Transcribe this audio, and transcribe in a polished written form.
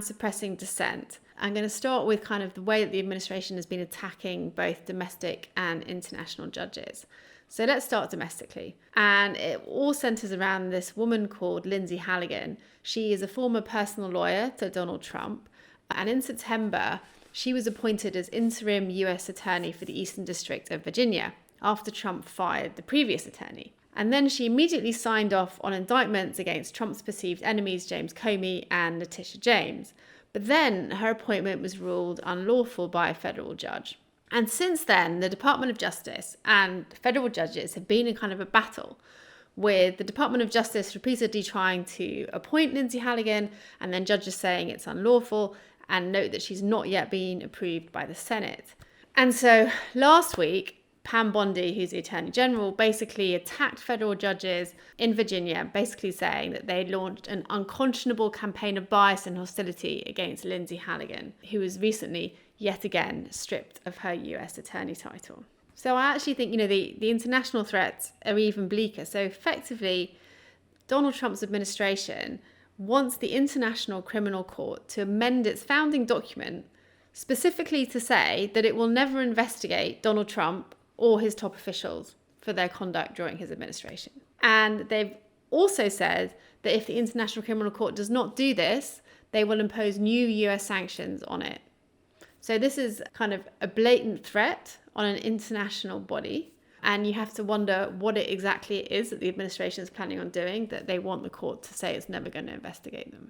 suppressing dissent. I'm going to start with kind of the way that the administration has been attacking both domestic and international judges. So let's start domestically. And it all centers around this woman called Lindsay Halligan. She is a former personal lawyer to Donald Trump. And in September, she was appointed as interim US attorney for the Eastern District of Virginia after Trump fired the previous attorney. And then she immediately signed off on indictments against Trump's perceived enemies, James Comey and Letitia James. But then her appointment was ruled unlawful by a federal judge. And since then, the Department of Justice and federal judges have been in kind of a battle, with the Department of Justice repeatedly trying to appoint Lindsay Halligan and then judges saying it's unlawful, and note that she's not yet been approved by the Senate. And so last week, Pam Bondi, who's the Attorney General, basically attacked federal judges in Virginia, basically saying that they launched an unconscionable campaign of bias and hostility against Lindsay Halligan, who was recently, yet again, stripped of her US attorney title. So I actually think, the international threats are even bleaker. So effectively, Donald Trump's administration wants the International Criminal Court to amend its founding document specifically to say that it will never investigate Donald Trump or his top officials for their conduct during his administration. And they've also said that if the International Criminal Court does not do this, they will impose new US sanctions on it. So this is kind of a blatant threat on an international body. And you have to wonder what it exactly is that the administration is planning on doing, that they want the court to say it's never going to investigate them.